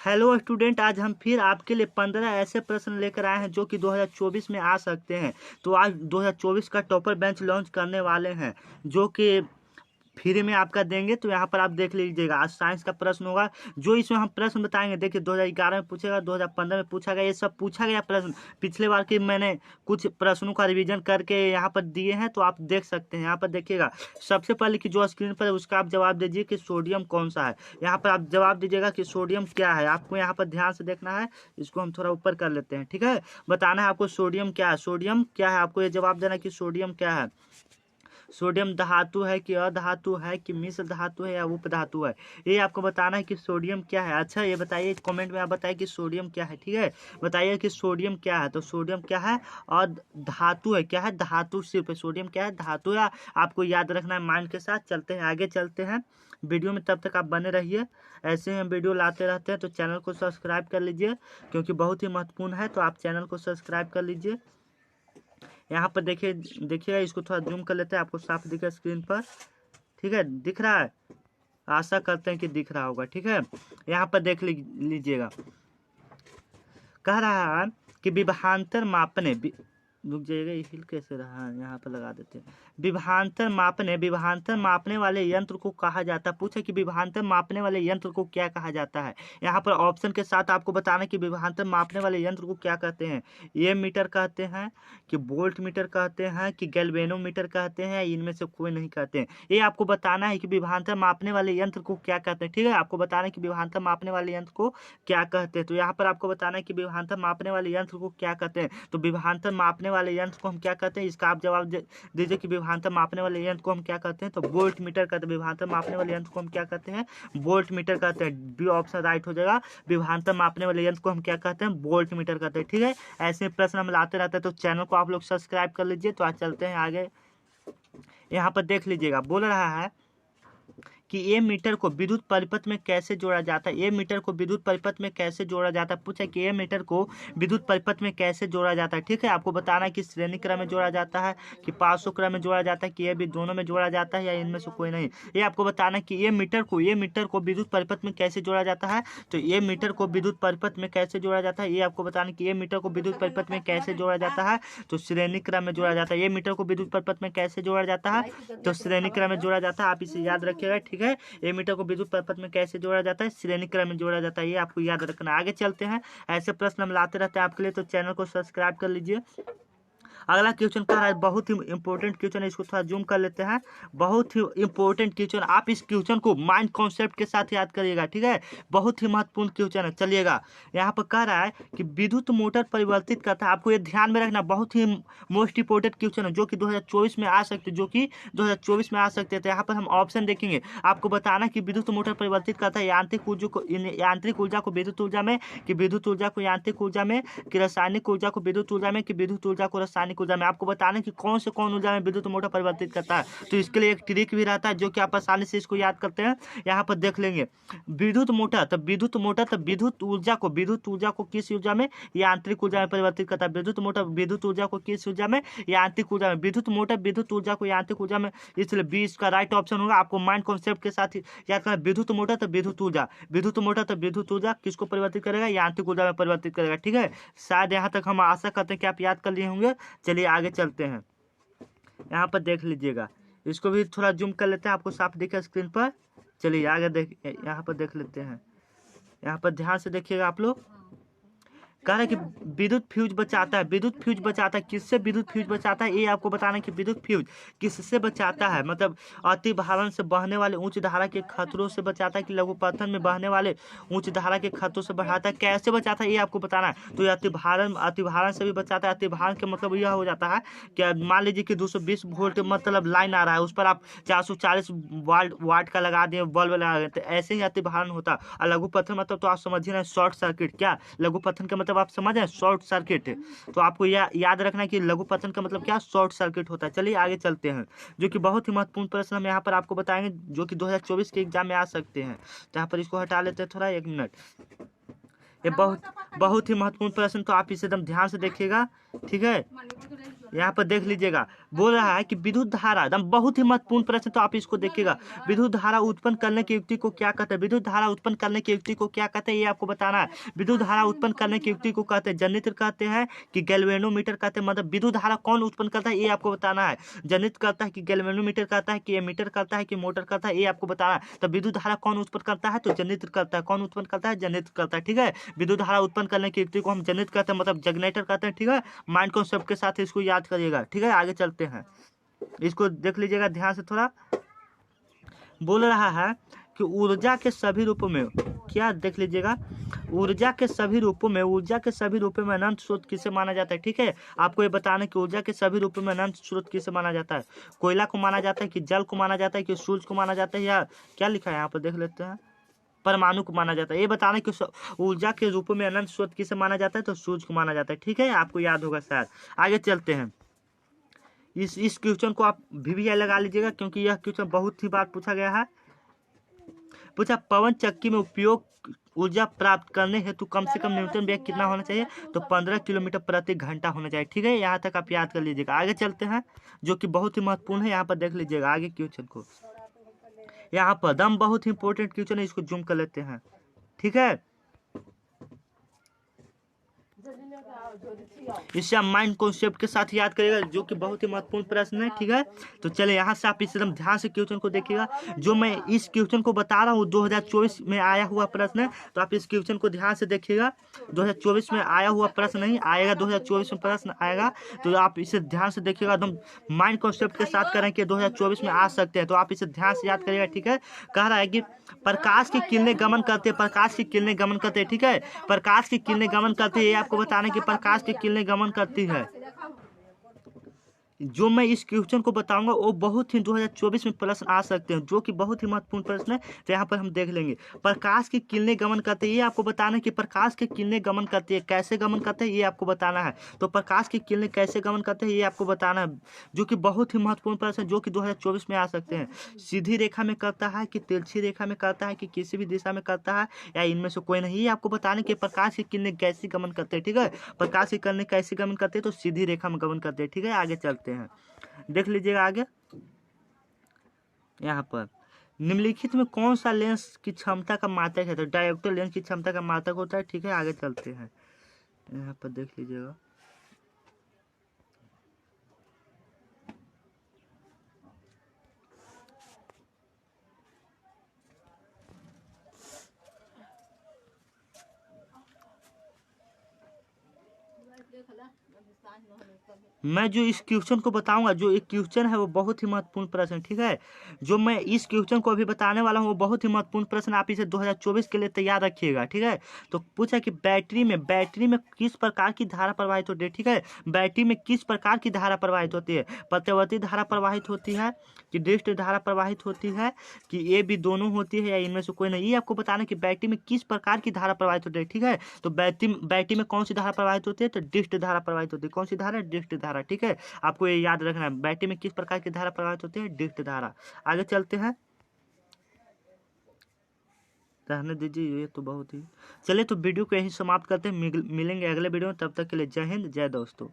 Hello student, आज हम फिर आपके लिए 15 ऐसे प्रश्न लेकर आए हैं जो कि 2024 में आ सकते हैं। तो आज 2024 का टॉपर बेंच लॉन्च करने वाले हैं जो कि फ्री में आपका देंगे। तो यहाँ पर आप देख लीजिएगा, आज साइंस का प्रश्न होगा जो इसमें हम प्रश्न बताएंगे। देखिए 2011 में पूछेगा, 2015 में पूछा गया, ये सब पूछा गया प्रश्न। पिछले बार की मैंने कुछ प्रश्नों का रिवीजन करके यहाँ पर दिए हैं, तो आप देख सकते हैं। यहाँ पर देखिएगा, सबसे पहले की जो स्क्रीन पर है उसका आप जवाब दीजिए कि सोडियम कौन सा है। यहाँ पर आप जवाब दीजिएगा कि सोडियम क्या है। आपको यहाँ पर ध्यान से देखना है, इसको हम थोड़ा ऊपर कर लेते हैं, ठीक है। बताना है आपको सोडियम क्या है, सोडियम क्या है, आपको ये जवाब देना है कि सोडियम क्या है। सोडियम धातु है कि अधातु है कि मिश्र धातु है या उप धातु है, ये आपको बताना है कि सोडियम क्या है। अच्छा ये बताइए, कमेंट में आप बताइए कि सोडियम क्या है, ठीक है। बताइए कि सोडियम क्या है। तो सोडियम क्या है, और धातु है, क्या है, धातु सिर्फ है। सोडियम क्या है, धातु है। आपको याद रखना है माइंड के साथ। चलते हैं आगे, चलते हैं वीडियो में, तब तक आप बने रहिए। ऐसे ही हम वीडियो लाते रहते हैं, तो चैनल को सब्सक्राइब कर लीजिए क्योंकि बहुत ही महत्वपूर्ण है। तो आप चैनल को सब्सक्राइब कर लीजिए। यहाँ पर देखिए इसको थोड़ा जूम कर लेते हैं, आपको साफ दिखे स्क्रीन पर, ठीक है। दिख रहा है, आशा करते हैं कि दिख रहा होगा, ठीक है। यहाँ पर देख लीजिएगा, कह रहा है कि विभवांतर मापने, रुक जाइएगा, ये हिल कैसे रहा है, यहाँ पर लगा देते हैं। विभवांतर मापने वाले यंत्र को कहा जाता है। पूछे कि विभवांतर मापने वाले यंत्र को क्या कहा जाता है। यहाँ पर ऑप्शन के साथ आपको बताना कि विभवांतर मापने वाले यंत्र को क्या कहते हैं। ये मीटर कहते हैं कि वोल्ट मीटर कहते हैं कि गैल्वेनोमीटर कहते हैं, इनमें से कोई नहीं कहते हैं। ये आपको बताना है कि विभवांतर मापने वाले यंत्र को क्या कहते हैं, ठीक है। आपको बताना है कि विभवांतर मापने वाले यंत्र को क्या कहते हैं। तो यहाँ पर आपको बताना है कि विभवांतर मापने वाले यंत्र को क्या कहते हैं। तो विभवांतर मापने वाले यंत्र को हम क्या कहते हैं, इसका आप जवाब दीजिए कि विभवांतर मापने वाले यंत्र को हम क्या कहते हैं। तो वोल्ट मीटर कहते हैं। विभवांतर मापने वाले यंत्र को हम क्या कहते हैं, वोल्ट मीटर कहते हैं। बी ऑप्शन राइट हो जाएगा। विभवांतर मापने वाले यंत्र को हम क्या कहते हैं, वोल्ट मीटर कहते हैं, ठीक है। ऐसे प्रश्न हम लाते रहते हैं, तो चैनल को आप लोग सब्सक्राइब कर लीजिए। तो आज चलते हैं आगे। यहाँ पर देख लीजिएगा, बोल रहा है कि ए मीटर को विद्युत परिपथ में कैसे जोड़ा जाता है। ए मीटर को विद्युत परिपथ में कैसे जोड़ा जाता है। पूछा कि ए मीटर को विद्युत परिपथ में कैसे जोड़ा जाता है, ठीक है। आपको बताना है कि श्रेणी क्रम में जोड़ा जाता है कि 500 क्रम में जोड़ा जाता है कि ये भी दोनों में जोड़ा जाता है या इनमें से कोई नहीं। ये आपको बताना है कि ए मीटर को विद्युत परिपथ में कैसे जोड़ा जाता है। तो ए मीटर को विद्युत परिपथ में कैसे जोड़ा जाता है, ये आपको बताना है कि ए मीटर को विद्युत परिपथ में कैसे जोड़ा जाता है। तो श्रेणी क्रम में जोड़ा जाता है। ए मीटर को विद्युत परिपथ में कैसे जोड़ा जाता है, तो श्रेणी क्रम में जोड़ा जाता है। आप इसे याद रखिएगा, ठीक है। ए मीटर को विद्युत परिपथ में कैसे जोड़ा जाता है, श्रेणी क्रम में जोड़ा जाता है, ये आपको याद रखना। आगे चलते हैं, ऐसे प्रश्न हम लाते रहते हैं आपके लिए, तो चैनल को सब्सक्राइब कर लीजिए। अगला क्वेश्चन कह रहा है, बहुत ही इंपॉर्टेंट क्वेश्चन है, इसको थोड़ा जूम कर लेते हैं। बहुत ही इंपॉर्टेंट क्वेश्चन, आप इस क्वेश्चन को माइंड कॉन्सेप्ट के साथ याद करिएगा, ठीक है। बहुत ही महत्वपूर्ण क्वेश्चन है। चलिएगा, यहाँ पर कह रहा है कि विद्युत मोटर परिवर्तित करता है। आपको ये ध्यान में रखना, बहुत ही मोस्ट इंपोर्टेंट क्वेश्चन है जो कि 2024 में आ सकते, तो यहाँ पर हम ऑप्शन देखेंगे। आपको बताना कि विद्युत मोटर परिवर्तित करता है यांत्रिक ऊर्जा को विद्युत ऊर्जा में, कि विद्युत ऊर्जा को यांत्रिक ऊर्जा में, कि रासायनिक ऊर्जा को विद्युत ऊर्जा में, कि विद्युत ऊर्जा को रासायनिक ऊर्जा में। आपको बताना कि कौन से कौन ऊर्जा में विद्युत मोटर परिवर्तित करता है। तो इसके लिए एक ट्रिक भी रहता है जो कि आप आसानी से इसको याद करते हैं। यहाँ पर देख लेंगे, विद्युत ऊर्जा को किस ऊर्जा में, यांत्रिक ऊर्जा में परिवर्तित करता है। विद्युत ऊर्जा को किस ऊर्जा में, यांत्रिक ऊर्जा में। विद्युत ऊर्जा को यांत्रिक ऊर्जा में, इसलिए 20 का राइट ऑप्शन होगा। आपको माइंड कॉन्सेप्ट के साथ याद करना, विद्युत मोटर विद्युत ऊर्जा किसको परिवर्तित करेगा, यांत्रिक ऊर्जा में परिवर्तित करेगा, ठीक है। शायद यहाँ तक हम आशा करते हैं कि आप याद कर लिए होंगे। चलिए आगे चलते हैं, यहाँ पर देख लीजिएगा, इसको भी थोड़ा जूम कर लेते हैं, आपको साफ दिखे स्क्रीन पर। चलिए आगे यहाँ पर देख लेते हैं। यहाँ पर ध्यान से देखिएगा आप लोग, कह रहा है कि विद्युत फ्यूज बचाता है। किससे विद्युत फ्यूज बचाता है, ये आपको बताना है कि विद्युत फ्यूज किससे बचाता है। मतलब अति भारण से बहने वाले उच्च धारा के खतरों से बचाता है, कि लघु पतन में बहने वाले उच्च धारा के खतरों से बढ़ाता है। कैसे बचाता है ये आपको बताना है। तो ये अति भारण से भी बचाता है। अति भारण के मतलब यह हो जाता है कि मान लीजिए कि 220 वोल्ट मतलब लाइन आ रहा है, उस पर आप 440 वाट का लगा दिए, बल्ब लगा दिए, तो ऐसे ही अति भारण होता है। और लघु पतन मतलब तो आप समझिए ना, शॉर्ट सर्किट। क्या लघु पतन का मतलब आप समझ रहे हैं, शॉर्ट सर्किट। तो आपको याद रखना है कि लघु पतन का मतलब क्या, शॉर्ट सर्किट होता है। चलिए आगे चलते हैं, जो कि बहुत ही महत्वपूर्ण प्रश्न हम यहाँ पर आपको बताएंगे, जो कि 2024 के एग्जाम में आ सकते हैं। तो यहाँ पर इसको हटा लेते हैं थोड़ा, 1 मिनट। ये बहुत ही महत्वपूर्ण प्रश्न, तो आप इसे एकदम ध्यान से देखिएगा, ठीक है। यहाँ पर देख लीजिएगा, बोल रहा है कि विद्युत धारा, एकदम बहुत ही महत्वपूर्ण प्रश्न, तो आप इसको देखिएगा। विद्युत धारा उत्पन्न करने की युक्ति को क्या कहते हैं? विद्युत धारा उत्पन्न करने की युक्ति को क्या कहते हैं, ये आपको बताना है। विद्युत धारा उत्पन्न करने की युक्ति को कहते हैं जनरेटर कहते हैं कि गैल्वेनोमीटर कहते हैं। मतलब विद्युत धारा कौन उत्पन्न करता है, ये आपको बताना है। जनरेटर करता है कि गैल्वेनोमीटर करता है कि एमीटर करता है कि मोटर करता है, ये आपको बताना है। तो विद्युत धारा कौन उत्पन्न करता है, तो जनरेटर करता है। कौन उत्पन्न करता है? जनरेटर करता है, ठीक है। विद्युत धारा उत्पन्न करने की युक्ति को हम जनरेटर कहते हैं, मतलब जनरेटर कहते हैं, ठीक है। माइंड कॉन्सेप्ट के साथ इसको याद करिएगा, ठीक है। आगे चलते हैं, इसको देख लीजिएगा ध्यान से थोड़ा। बोल रहा है कि ऊर्जा के सभी रूपों में, क्या देख लीजिएगा, ऊर्जा के सभी रूपों में अनंत स्रोत किसे माना जाता है, ठीक है। आपको ये बताना है कि ऊर्जा के सभी रूपों में अनंत स्रोत किसे माना जाता है। कोयला को माना जाता है कि जल को माना जाता है कि सूरज को माना जाता है, या क्या लिखा है यहाँ पर देख लेते हैं, परमाणु को माना जाता है। ये बताना कि ऊर्जा के रूपों में अनंत स्रोत किसे माना जाता है, तो सूरज को माना जाता है, ठीक है। आपको याद होगा शायद। आगे चलते हैं, इस क्वेश्चन को आप VVI लगा लीजिएगा, क्योंकि यह क्वेश्चन बहुत ही बार पूछा गया है। पूछा पवन चक्की में उपयोग ऊर्जा प्राप्त करने हेतु कम से कम न्यूटन वेग कितना होना चाहिए, तो 15 किलोमीटर प्रति घंटा होना चाहिए, ठीक है। यहाँ तक आप याद कर लीजिएगा। आगे चलते हैं, जो कि बहुत ही महत्वपूर्ण है। यहाँ पर देख लीजिएगा आगे क्वेश्चन को, यहाँ पर दम बहुत ही इंपॉर्टेंट क्वेश्चन है, इसको जूम कर लेते हैं, ठीक है। इससे आप माइंड कॉन्सेप्ट के साथ याद करिएगा, जो कि बहुत ही महत्वपूर्ण प्रश्न है, ठीक है। तो चले यहाँ से आप एकदम ध्यान से क्वेश्चन को देखिएगा। जो मैं इस क्वेश्चन को बता रहा हूँ 2024 में आया हुआ प्रश्न है, तो आप इस क्वेश्चन को ध्यान से देखिएगा। 2024 में आया हुआ प्रश्न नहीं आएगा, 2024 में प्रश्न आएगा, तो आप इसे ध्यान से देखिएगा, एकदम माइंड कॉन्सेप्ट के साथ करें कि 2024 में आ सकते हैं, तो आप इसे ध्यान से याद करिएगा, ठीक है। कह रहा है कि प्रकाश की किरणें गमन करते हैं, प्रकाश की किरणें गमन करते हैं, ठीक है। प्रकाश की किरणें गमन करती है, ये आपको बताना है कि प्रकाश की किरणें गमन करती है। जो मैं इस क्वेश्चन को बताऊंगा वो बहुत ही 2024 में प्रश्न आ सकते हैं, जो कि बहुत ही महत्वपूर्ण प्रश्न है। तो यहाँ पर हम देख लेंगे, प्रकाश की किरणें गमन करते हैं, ये आपको बताना है कि प्रकाश की किरणें गमन करती है, कैसे गमन करते हैं, ये आपको बताना है। तो प्रकाश की किरणें कैसे गमन करते हैं, ये आपको बताना है, जो कि बहुत ही महत्वपूर्ण प्रश्न है, जो कि 2024 में आ सकते हैं। सीधी रेखा में करता है कि तिरछी रेखा में करता है कि किसी भी दिशा में करता है, या इनमें से कोई नहीं, ये आपको बताना है कि प्रकाश की किरणें कैसे गमन करते हैं, ठीक है। प्रकाश की किरणें कैसे गमन करते हैं, तो सीधी रेखा में गमन करते हैं, ठीक है। आगे चलते हैं, देख लीजिएगा आगे। यहाँ पर निम्नलिखित में कौन सा लेंस की क्षमता का मात्रक है, तो डायोप्टर लेंस की क्षमता का मात्रक होता है, ठीक है। आगे चलते हैं, यहाँ पर देख लीजिएगा, मैं जो इस क्वेश्चन को बताऊंगा, जो एक क्वेश्चन है वो बहुत ही महत्वपूर्ण प्रश्न है, ठीक है। जो मैं इस क्वेश्चन को अभी बताने वाला हूँ वो बहुत ही महत्वपूर्ण प्रश्न, आप इसे 2024 के लिए तैयार रखिएगा, ठीक है। तो पूछा कि बैटरी में किस प्रकार की धारा प्रवाहित होती है, ठीक है। बैटरी में किस प्रकार की धारा प्रवाहित होती है, प्रत्यावर्ती धारा प्रवाहित होती है कि डिस्क धारा प्रवाहित होती है कि ये भी दोनों होती है, या इनमें से कोई नहीं, ये आपको बताना है कि बैटरी में किस प्रकार की धारा प्रवाहित होती है, ठीक है। तो बैटरी में कौन सी धारा प्रवाहित होती है, तो डिस्क धारा प्रवाहित होती है। कौन सी धारा? डिस्क धारा, ठीक है। आपको ये याद रखना है, बैटरी में किस प्रकार की धारा प्रवाहित होती है, डिस्क धारा। आगे चलते हैं, रहने दीजिए ये तो बहुत ही, चलिए तो वीडियो को यहीं समाप्त करते हैं, मिलेंगे अगले वीडियो में, तब तक के लिए जय हिंद, जय दोस्तों।